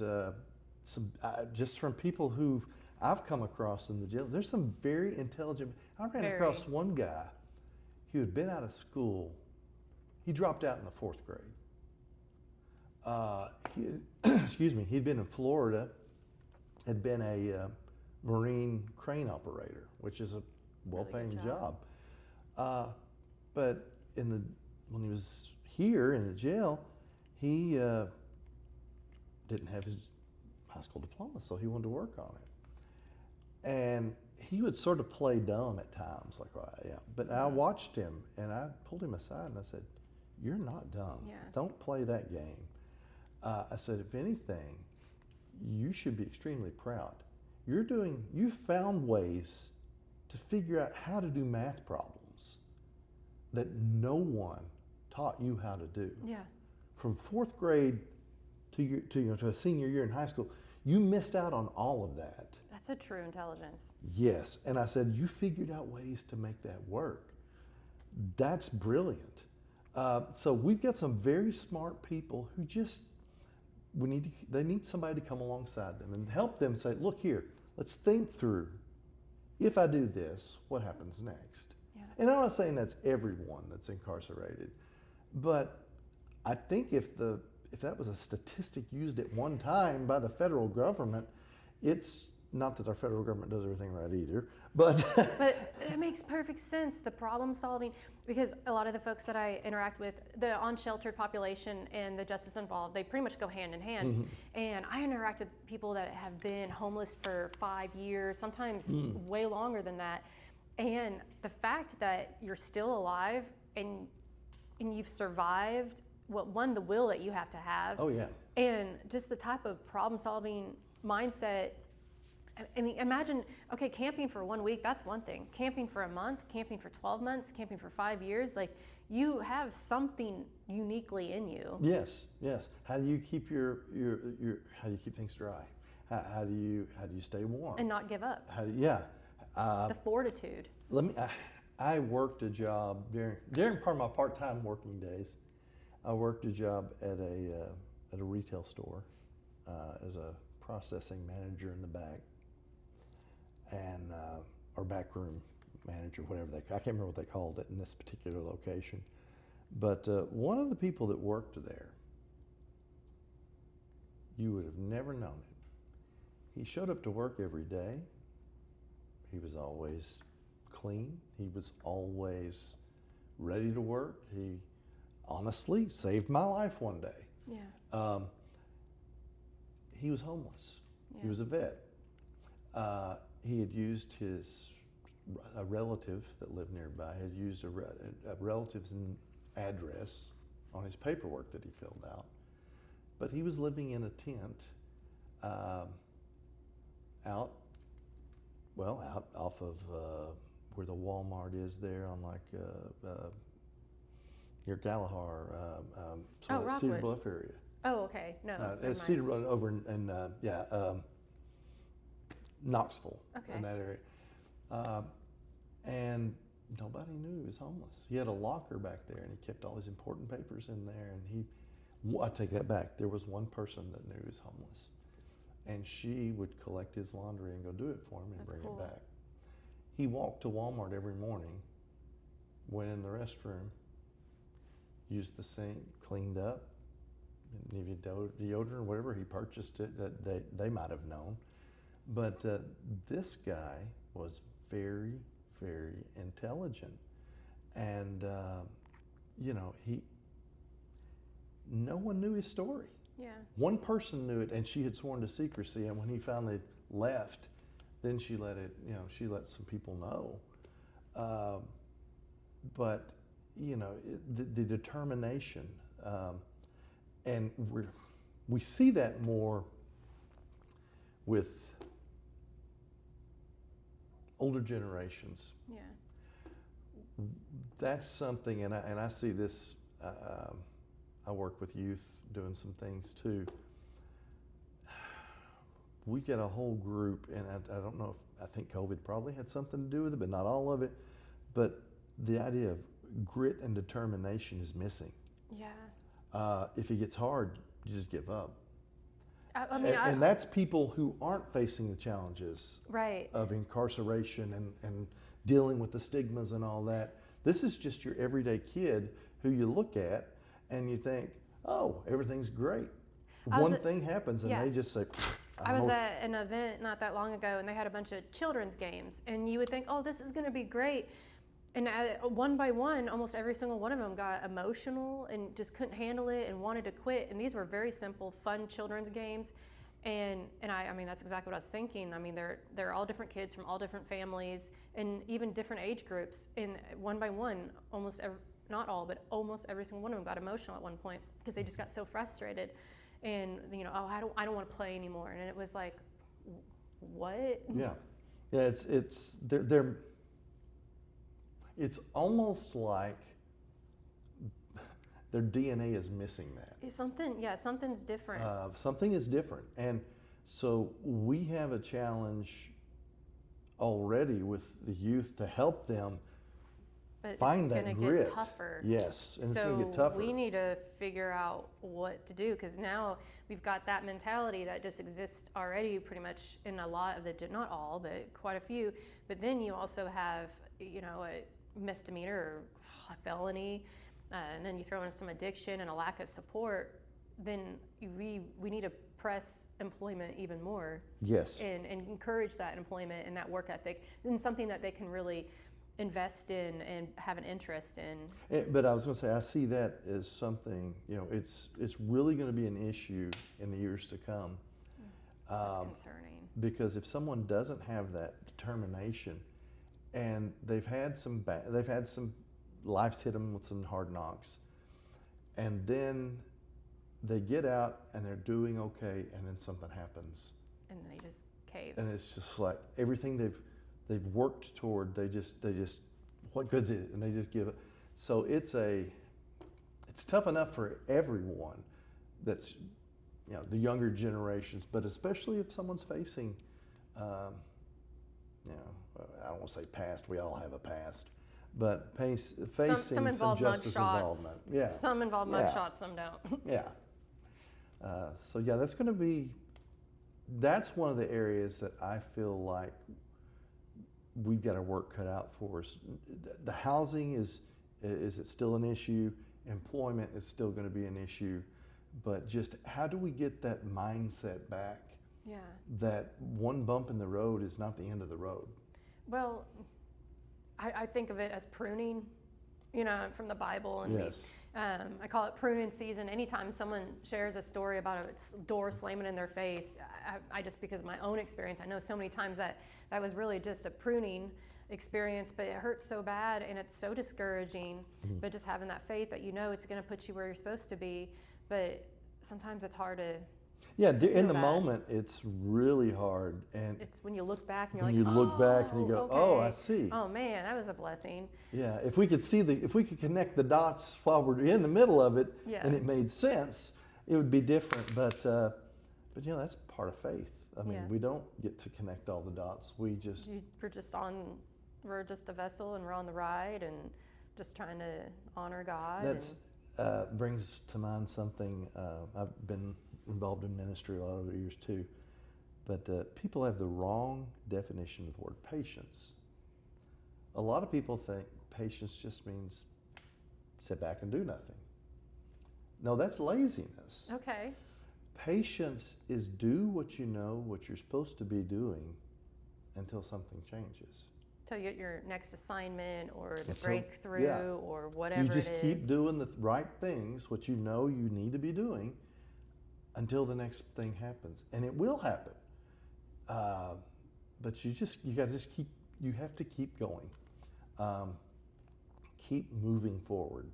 just from people who I've come across in the jail, there's some very intelligent. I ran across one guy who had been out of school. he dropped out in the 4th grade. Excuse me, he'd been in Florida, had been a marine crane operator, which is a well-paying Really good job. But when he was here in the jail, he didn't have his high school diploma, so he wanted to work on it. And he would sort of play dumb at times, like, well, yeah. But I watched him, and I pulled him aside, and I said, "You're not dumb. Yeah. Don't play that game." I said, "If anything, you should be extremely proud. You found ways to figure out how to do math problems that no one taught you how to do. Yeah. From 4th grade to a senior year in high school, you missed out on all of that." That's a true intelligence. Yes, and I said, "You figured out ways to make that work. That's brilliant." So we've got some very smart people who they need somebody to come alongside them and help them say, "Look here, let's think through. If I do this, what happens next?" Yeah. And I'm not saying that's everyone that's incarcerated, but I think if that was a statistic used at one time by the federal government, it's not that our federal government does everything right either, but But it makes perfect sense, the problem solving, because a lot of the folks that I interact with, the unsheltered population and the justice involved, they pretty much go hand in hand. Mm-hmm. And I interact with people that have been homeless for 5 years, sometimes way longer than that. And the fact that you're still alive and you've survived, the will that you have to have. oh yeah, And just the type of problem solving mindset. I mean, imagine, okay, camping for 1 week, that's one thing. Camping for a month, camping for 12 months, camping for 5 years, like you have something uniquely in you. yes. How do you keep how do you keep things dry? How do you stay warm? And not give up. The The fortitude. I worked a job during part of my part-time working days. I worked a job at a retail store as a processing manager in the back, and or backroom manager, whatever I can't remember what they called it in this particular location. But one of the people that worked there, you would have never known it. He showed up to work every day. He was always clean. He was always ready to work. He honestly saved my life one day. Yeah. He was homeless. Yeah. He was a vet. He had used a relative that lived nearby had used a relative's address on his paperwork that he filled out. But he was living in a tent out off of where the Walmart is there on near Galahar, sort of Cedar Rockwood. Bluff area. Oh, okay. No. never It's mind. Cedar Bluff over in Knoxville, Okay. in that area. And nobody knew he was homeless. He had a locker back there, and he kept all his important papers in there. And I take that back. There was one person that knew he was homeless, and she would collect his laundry and go do it for him and That's bring cool. it back. He walked to Walmart every morning, went in the restroom, used the sink, cleaned up, and maybe deodorant or whatever he purchased it that they might have known. But this guy was very, very intelligent, and no one knew his story. Yeah. One person knew it, and she had sworn to secrecy. And when he finally left, then she let some people know. But the determination, and we see that more with older generations. Yeah. That's something, and I see this. I work with youth doing some things too. We get a whole group, and I don't know if I think COVID probably had something to do with it, but not all of it. But the idea of grit and determination is missing. Yeah. If it gets hard, you just give up. And that's people who aren't facing the challenges right. of incarceration and dealing with the stigmas and all that. This is just your everyday kid who you look at and you think, oh, everything's great. I was One at- thing happens and yeah. they just say, I was at an event not that long ago, and they had a bunch of children's games, and you would think, oh, this is going to be great. And one by one, almost every single one of them got emotional and just couldn't handle it and wanted to quit. And these were very simple, fun children's games. And I mean, that's exactly what I was thinking. I mean, they're all different kids from all different families and even different age groups. And one by one, not all, but almost every single one of them got emotional at one point because they just got so frustrated. And oh, I don't want to play anymore. And it was like, what? Yeah, it's almost like their DNA is missing that. Something's different. Something is different, and so we have a challenge already with the youth to help them But find it's that going to grit. get tougher. Yes, and it's So going to get tougher. we need to figure out what to do because now we've got that mentality that just exists already pretty much in a lot of not all, but quite a few. But then you also have, a misdemeanor or a felony, and then you throw in some addiction and a lack of support, then we need to press employment even more. Yes. And encourage that employment and that work ethic, and something that they can really invest in and have an interest in. But I was going to say, I see that as something, it's really going to be an issue in the years to come. That's concerning. Because if someone doesn't have that determination, and they've had some life's hit them with some hard knocks, and then they get out and they're doing okay, and then something happens, And they just cave. and it's just like everything they've worked toward, they just what good's it, and they just give it. So it's tough enough for everyone that's the younger generations, but especially if someone's facing I don't want to say past, we all have a past, but facing some involve justice involvement. Yeah. Some involve mug shots, some don't. Yeah. So yeah, that's one of the areas that I feel like we've got our work cut out for us. The housing is it still an issue? Employment is still going to be an issue, but just how do we get that mindset back? Yeah. That one bump in the road is not the end of the road. Well, I think of it as pruning, from the Bible. And yes. I call it pruning season. Anytime someone shares a story about a door slamming in their face, I just, because of my own experience, I know so many times that was really just a pruning experience, but it hurts so bad and it's so discouraging. Mm-hmm. But just having that faith that it's going to put you where you're supposed to be. But sometimes it's hard to. Yeah, in the moment, it's really hard, and it's when you look back and you're like, you look back and you go, okay. oh, I see. Oh man, that was a blessing. Yeah, if we could connect the dots while we're in the middle of it, yeah. and it made sense, it would be different. But that's part of faith. I mean, we don't get to connect all the dots. We're just a vessel, and we're on the ride, and just trying to honor God. That brings to mind something. I've been involved in ministry a lot of the years too, but people have the wrong definition of the word patience. A lot of people think patience just means sit back and do nothing. No, that's laziness. Okay. Patience is do what you're supposed to be doing until something changes. Till you get your next assignment or the breakthrough or whatever it is. You just keep doing the right things, what you need to be doing, until the next thing happens, and it will happen. But you have to keep going. Keep moving forward.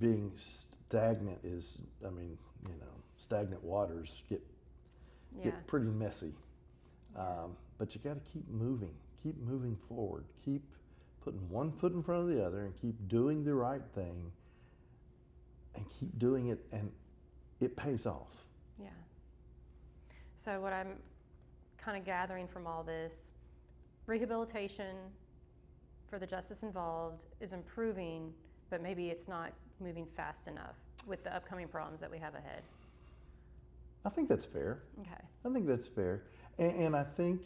Being stagnant stagnant waters get pretty messy. But you got to keep moving forward. Keep putting one foot in front of the other and keep doing the right thing and keep doing it, and it pays off. Yeah. So what I'm kind of gathering from all this, rehabilitation for the justice involved is improving, but maybe it's not moving fast enough with the upcoming problems that we have ahead. I think that's fair. Okay. I think that's fair. And I think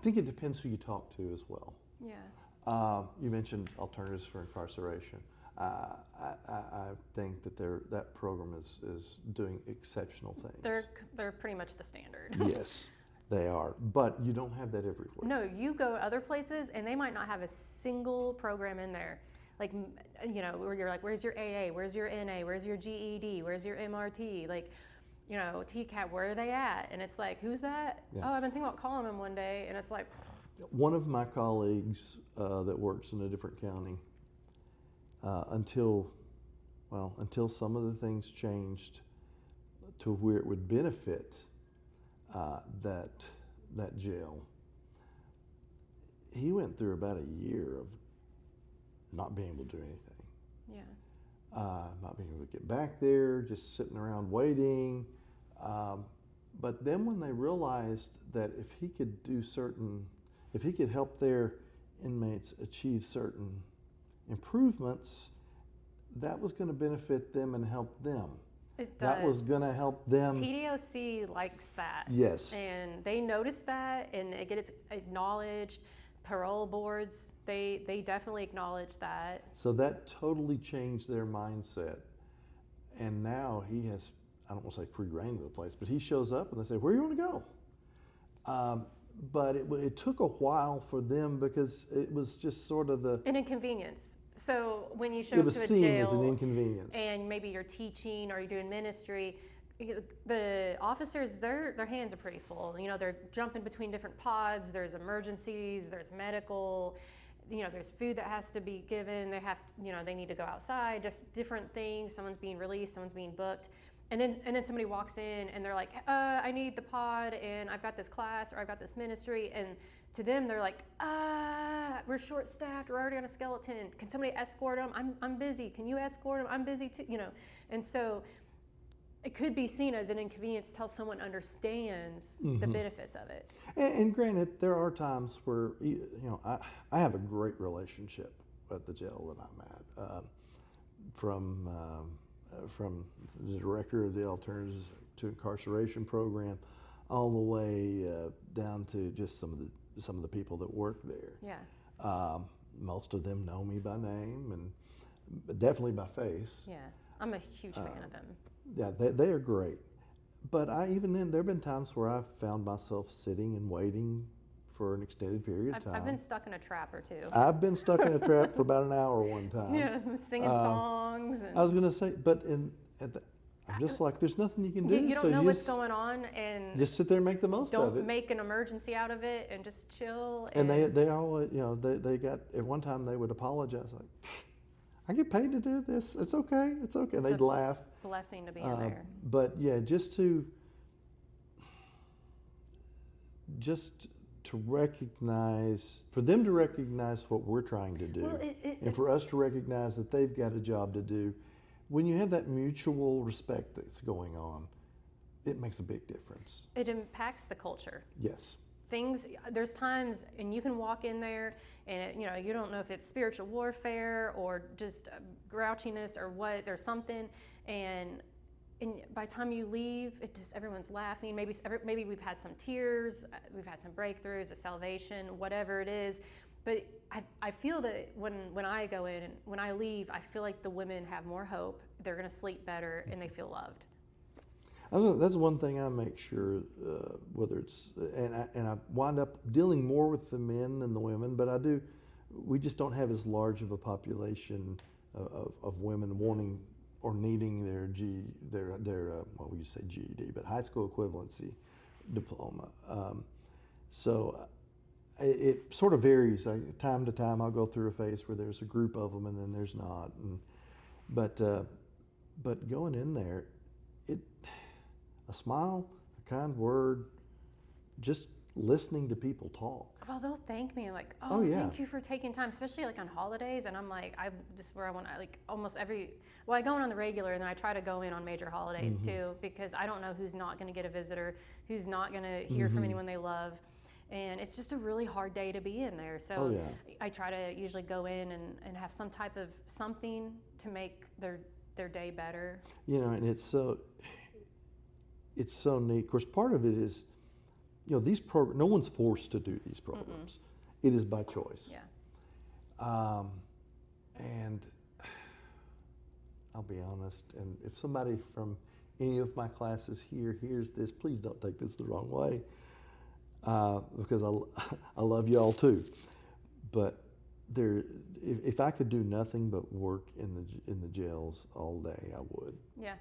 think it depends who you talk to as well. Yeah. You mentioned alternatives for incarceration. I think that that program is doing exceptional things. They're pretty much the standard. Yes, they are. But you don't have that everywhere. No, you go other places and they might not have a single program in there. Like, you know, where you're like, where's your AA? Where's your NA? Where's your GED? Where's your MRT? Like, you know, TCAT, where are they at? And it's like, who's that? Yeah. Oh, I've been thinking about calling them one day. And it's like, one of my colleagues that works in a different county, until some of the things changed to where it would benefit that jail, he went through about a year of not being able to do anything. yeah. Not being able to get back there, just sitting around waiting. But then when they realized that if he could help their inmates achieve certain improvements, that was going to benefit them and help them. It does. That was going to help them. TDOC likes that. Yes. And they notice that and it gets acknowledged. Parole boards, they definitely acknowledge that. So that totally changed their mindset. And now he has, I don't want to say free reign of the place, but he shows up and they say, where do you want to go? But it took a while for them because it was just sort of an inconvenience. So when you show it up was to a seen jail as an inconvenience. and maybe you're teaching or you're doing ministry, the officers, their hands are pretty full. You know, they're jumping between different pods. There's emergencies. There's medical. You know, there's food that has to be given. They have, you know, they need to go outside. Different things. Someone's being released. Someone's being booked. And then somebody walks in and they're like, I need the pod and I've got this class or I've got this ministry. And to them, they're like, we're short staffed. We're already on a skeleton. Can somebody escort them? I'm busy. Can you escort them? I'm busy too. You know, and so it could be seen as an inconvenience till someone understands the benefits of it. And granted, there are times where, you know, I have a great relationship at the jail that I'm at. From the director of the Alternatives to Incarceration program, all the way down to just some of the people that work there. Yeah. Most of them know me by name and definitely by face. Yeah, I'm a huge fan of them. Yeah, they are great. But even then, there have been times where I've found myself sitting and waiting for an extended period of time. I've been stuck in a trap or two. I've been stuck in a trap for about an hour one time. Yeah, singing songs. And I was going to say, but I'm just like, there's nothing you can do. You don't know what's going on, and just sit there and make the most of it. Don't make an emergency out of it, and just chill. And they always, you know, they got, at one time they would apologize, like, I get paid to do this. It's okay. It's okay. And they'd laugh. Blessing to be in there. But yeah, just to recognize, for them to recognize what we're trying to do, and for us to recognize that they've got a job to do. When you have that mutual respect that's going on, it makes a big difference. It impacts the culture. Yes. There's times, and you can walk in there, and you know, you don't know if it's spiritual warfare or just grouchiness or what. There's something, and by the time you leave, everyone's laughing. Maybe we've had some tears, we've had some breakthroughs, a salvation, whatever it is. But I feel that when I go in and when I leave, I feel like the women have more hope. They're going to sleep better, and they feel loved. That's one thing I make sure, whether it's, and I wind up dealing more with the men than the women, but we just don't have as large of a population of women wanting or needing their what would you say, GED, but high school equivalency diploma. So it sort of varies. Time to time I'll go through a phase where there's a group of them and then there's not. But going in there, a smile, a kind word, just listening to people talk. Well, they'll thank me like, yeah. Thank you for taking time, especially like on holidays. And I'm like, this is where I want to, like almost I go in on the regular, and then I try to go in on major holidays too, because I don't know who's not going to get a visitor, who's not going to hear from anyone they love. And it's just a really hard day to be in there. So I try to usually go in and have some type of something to make their day better. You know, and it's so neat. Of course, part of it is, these programs, no one's forced to do these programs. It is by choice. Yeah. And I'll be honest, and if somebody from any of my classes here hears this, please don't take this the wrong way, because I love y'all too. But if I could do nothing but work in the jails all day, I would. Yeah.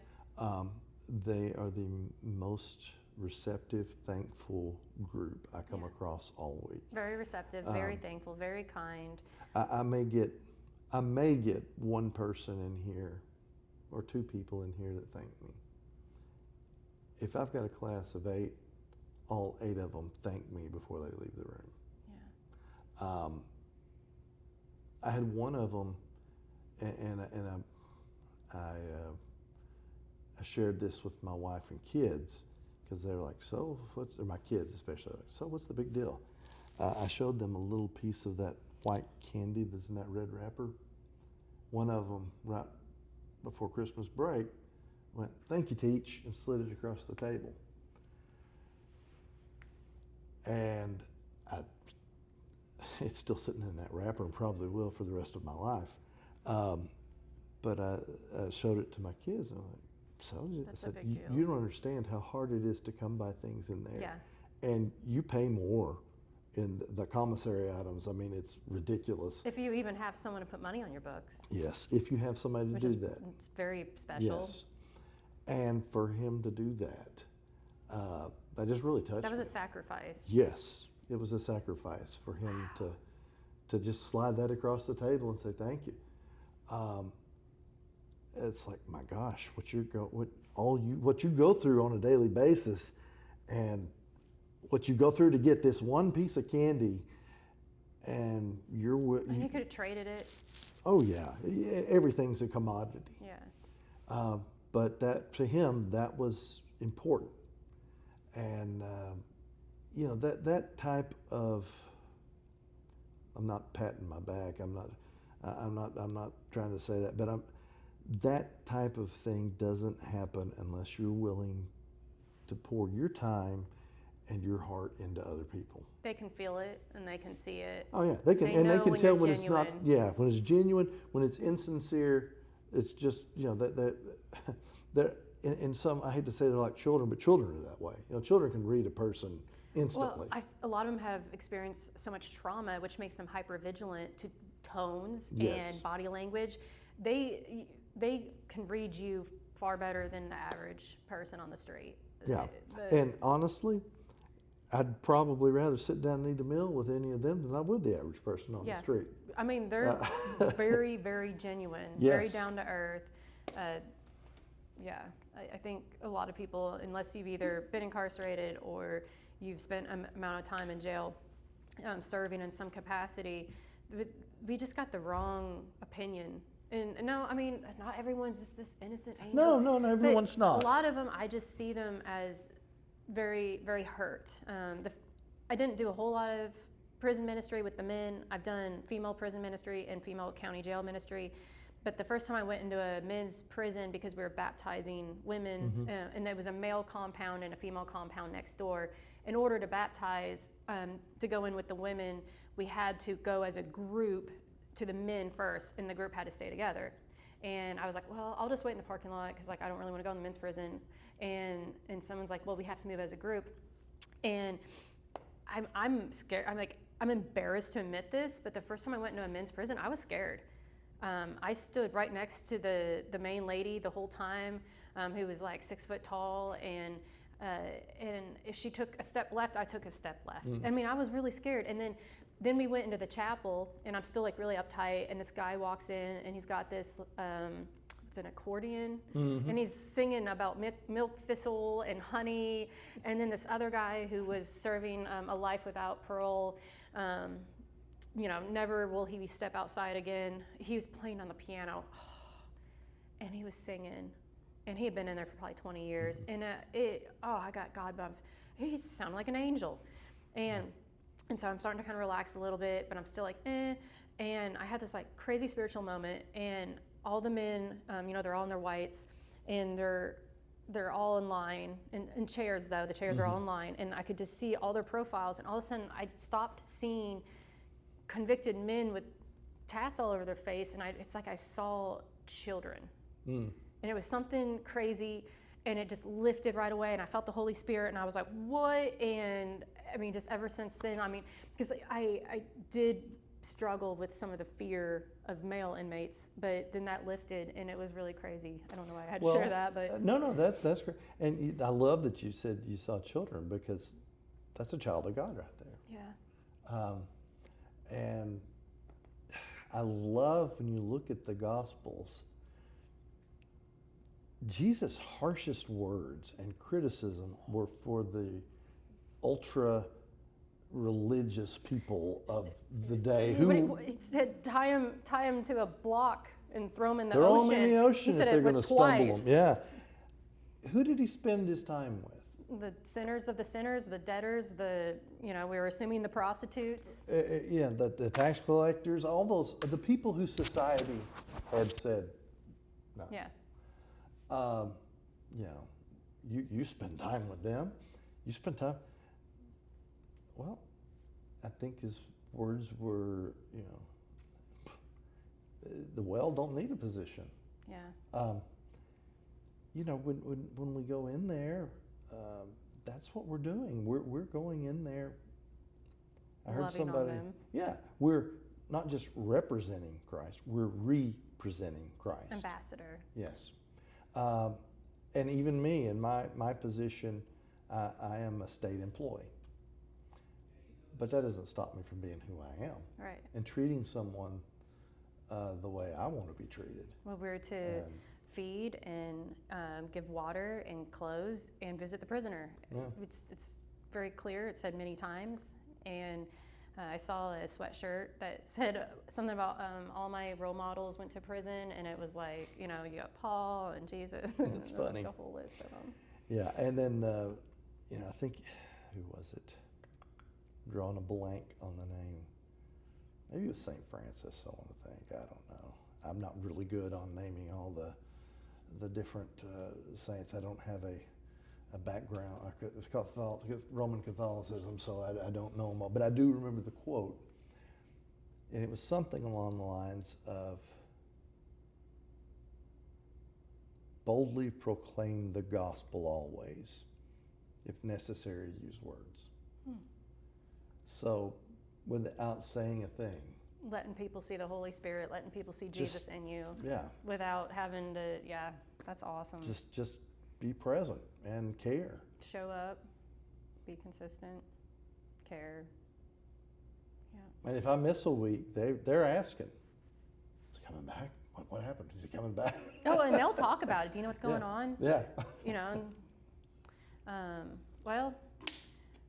They are the most receptive, thankful group I come across all week. Very receptive, very thankful, very kind. I may get one person in here, or two people in here that thank me. If I've got a class of 8, all 8 of them thank me before they leave the room. Yeah. I had one of them, and I shared this with my wife and kids, because they're like, so what's, or my kids especially, like, so what's the big deal? I showed them a little piece of that white candy that's in that red wrapper. One of them, right before Christmas break, went, "Thank you, Teach," and slid it across the table. And it's still sitting in that wrapper and probably will for the rest of my life. But I showed it to my kids, and I'm like, so I said, you don't understand how hard it is to come by things in there. Yeah. And you pay more in the commissary items. I mean, it's ridiculous. If you even have someone to put money on your books. Yes, if you have somebody to do that. It's very special. Yes. And for him to do that, that just really touched me. That was a sacrifice. Yes, it was a sacrifice for him to just slide that across the table and say thank you. It's like, my gosh, what you go through on a daily basis, and what you go through to get this one piece of candy, and you could have traded it. Oh yeah, everything's a commodity. Yeah. But that, to him, that was important, and that type of, I'm not patting my back. I'm not trying to say that, but that type of thing doesn't happen unless you're willing to pour your time and your heart into other people. They can feel it and they can see it. Oh yeah, they can tell when it's not. genuine. Yeah, when it's genuine, when it's insincere. It's just they're in some. I hate to say they're like children, but children are that way. Children can read a person instantly. Well, a lot of them have experienced so much trauma, which makes them hypervigilant to tones Yes. and body language. They can read you far better than the average person on the street. Yeah, and honestly, I'd probably rather sit down and eat a meal with any of them than I would the average person on the street. I mean, they're very, very genuine, Yes. very down to earth. I think a lot of people, unless you've either been incarcerated or you've spent an amount of time in jail serving in some capacity, we just got the wrong opinion. And no, I mean, not everyone's just this innocent angel. No, everyone's not. A lot of them, I just see them as very, very hurt. I didn't do a whole lot of prison ministry with the men. I've done female prison ministry and female county jail ministry. But the first time I went into a men's prison, because we were baptizing women, and there was a male compound and a female compound next door. In order to baptize, to go in with the women, we had to go as a group to the men first, and the group had to stay together. And I was like, well, I'll just wait in the parking lot, because I don't really want to go in the men's prison. And someone's like, well, we have to move as a group. And I'm scared. I'm embarrassed to admit this, but the first time I went into a men's prison, I was scared. I stood right next to the main lady the whole time, who was like 6 foot tall, and if she took a step left, I took a step left. I mean, I was really scared. And then we went into the chapel, and I'm still like really uptight, and this guy walks in, and he's got this, it's an accordion, and he's singing about milk thistle and honey, and then this other guy who was serving a life without parole, never will he step outside again. He was playing on the piano, and he was singing, and he had been in there for probably 20 years, and I got God bumps. He sounded like an angel, and so I'm starting to kind of relax a little bit, but I'm still like, eh. And I had this like crazy spiritual moment, and all the men, they're all in their whites, and they're all in line, in chairs though, the chairs are all in line, and I could just see all their profiles, and all of a sudden I stopped seeing convicted men with tats all over their face, and it's like I saw children. And it was something crazy, and it just lifted right away, and I felt the Holy Spirit, and I was like, what? And I mean, just ever since then, I mean, because I did struggle with some of the fear of male inmates, but then that lifted, and it was really crazy. I don't know why I had to share that, but no, that's great. And I love that you said you saw children, because that's a child of God right there. yeah. And I love when you look at the Gospels, Jesus' harshest words and criticism were for the ultra religious people of the day. He said, tie him to a block and throw him in the throw ocean. them in the ocean He said if they're it going to twice. stumble them. Yeah. Who did he spend his time with? The sinners of the sinners, the debtors, we were assuming the prostitutes. Yeah, the tax collectors, all those, the people who society had said no. Yeah. You spend time with them. You spend time. Well, I think his words were, the well don't need a physician. Yeah. When we go in there, that's what we're doing. We're going in there. I heard Loving on somebody. them. Yeah, we're not just representing Christ. We're representing Christ. Ambassador. Yes. And even me, in my position, I am a state employee. But that doesn't stop me from being who I am. Right. And treating someone the way I want to be treated. Well, we're to feed and give water and clothes and visit the prisoner. Yeah. It's very clear. It's said many times. And I saw a sweatshirt that said something about all my role models went to prison, and it was like, you got Paul and Jesus. That's funny. Like a whole list of them. Yeah, and then, I think, who was it? Drawing a blank on the name. Maybe it was St. Francis, I want to think. I don't know. I'm not really good on naming all the different saints. I don't have a background. It's Roman Catholicism, so I don't know them all. But I do remember the quote, and it was something along the lines of, boldly proclaim the gospel always, if necessary, use words. So, without saying a thing. Letting people see the Holy Spirit, letting people see Jesus in you. Yeah. Without having to, that's awesome. Just be present and care. Show up, be consistent, care. Yeah. And if I miss a week, they're asking, is he coming back? What happened? Is he coming back? Oh, and they'll talk about it. Do you know what's going on? Yeah. Well,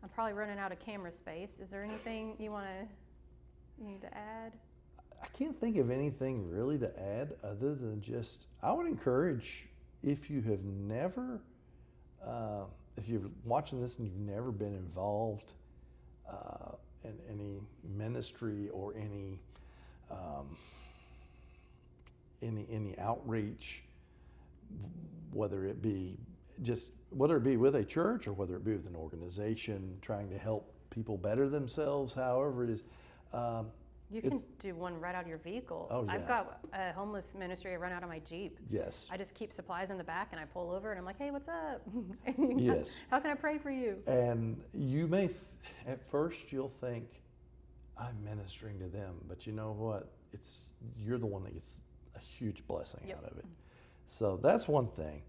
I'm probably running out of camera space. Is there anything you need to add? I can't think of anything really to add other than just, I would encourage, if you have never, if you're watching this and you've never been involved in any ministry or any outreach, whether it be with a church or whether it be with an organization trying to help people better themselves, however it is. You can do one right out of your vehicle. Oh, yeah. I've got a homeless ministry I run out of my Jeep. Yes. I just keep supplies in the back, and I pull over and I'm like, hey, what's up? Yes. How can I pray for you? And you may, at first you'll think, I'm ministering to them, but you know what? You're the one that gets a huge blessing out of it. So that's one thing.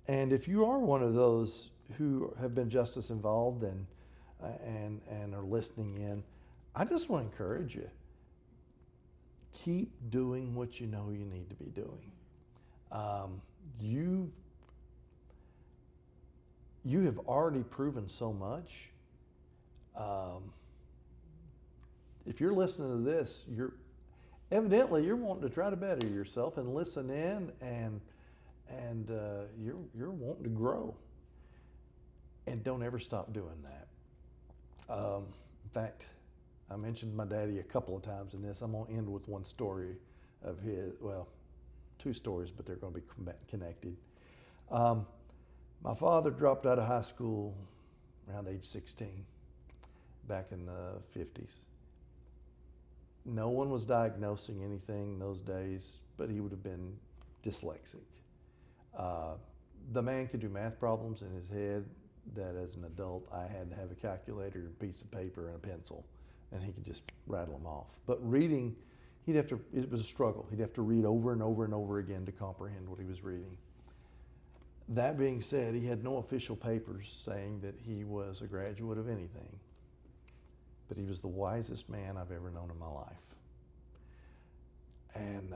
And if you are one of those who have been justice involved and are listening in, I just want to encourage you. Keep doing what you know you need to be doing. You have already proven so much. If you're listening to this, you're wanting to try to better yourself and listen in, and you're wanting to grow. And don't ever stop doing that. In fact, I mentioned my daddy a couple of times in this. I'm going to end with one story of his, well, two stories, but they're going to be connected. My father dropped out of high school around age 16, back in the 50s. No one was diagnosing anything those days, but he would have been dyslexic. The man could do math problems in his head that as an adult I had to have a calculator, a piece of paper, and a pencil, and he could just rattle them off. But reading, it was a struggle. He'd have to read over and over and over again to comprehend what he was reading. That being said, he had no official papers saying that he was a graduate of anything, but he was the wisest man I've ever known in my life. And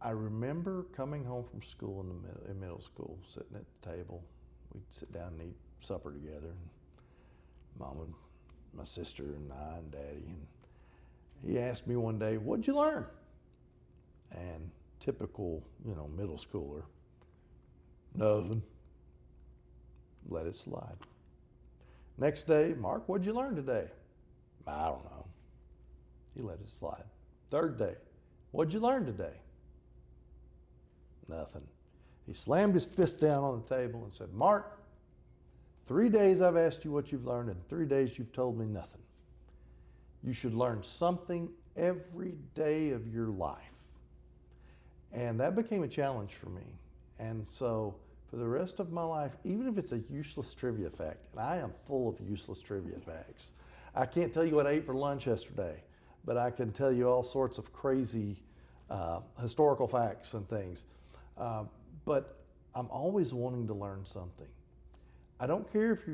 I remember coming home from school in middle school, sitting at the table. We'd sit down and eat supper together, and Mom and my sister and I and Daddy. And he asked me one day, "What'd you learn?" And typical, middle schooler, "Nothing." Let it slide. Next day, "Mark, what'd you learn today?" "I don't know." He let it slide. Third day, "What'd you learn today?" Nothing. He slammed his fist down on the table and said, "Mark, 3 days I've asked you what you've learned, and 3 days you've told me nothing. You should learn something every day of your life." And that became a challenge for me. And so for the rest of my life, even if it's a useless trivia fact, and I am full of useless trivia facts. I can't tell you what I ate for lunch yesterday, but I can tell you all sorts of crazy historical facts and things. But I'm always wanting to learn something. I don't care if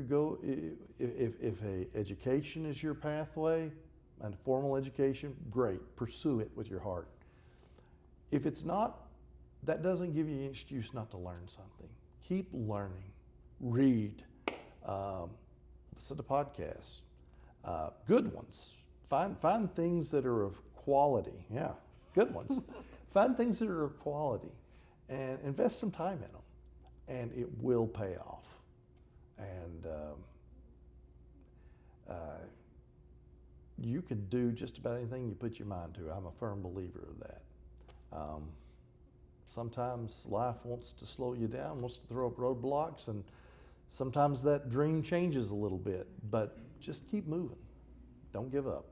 if education is your pathway, and formal education, great, pursue it with your heart. If it's not, that doesn't give you an excuse not to learn something. Keep learning. Read. Listen to podcasts. Good ones. Find things that are of quality. Yeah, good ones. Find things that are of quality and invest some time in them, and it will pay off. And you can do just about anything you put your mind to. I'm a firm believer of that. Sometimes life wants to slow you down, wants to throw up roadblocks, and sometimes that dream changes a little bit, but just keep moving. Don't give up.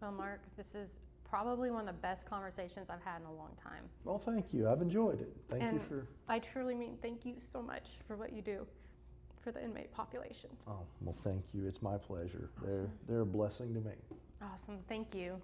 Well, Mark, this is probably one of the best conversations I've had in a long time. Well, thank you. I've enjoyed it. Thank you for... I truly mean thank you so much for what you do for the inmate population. Oh, well, thank you. It's my pleasure. Awesome. They're a blessing to me. Awesome. Thank you.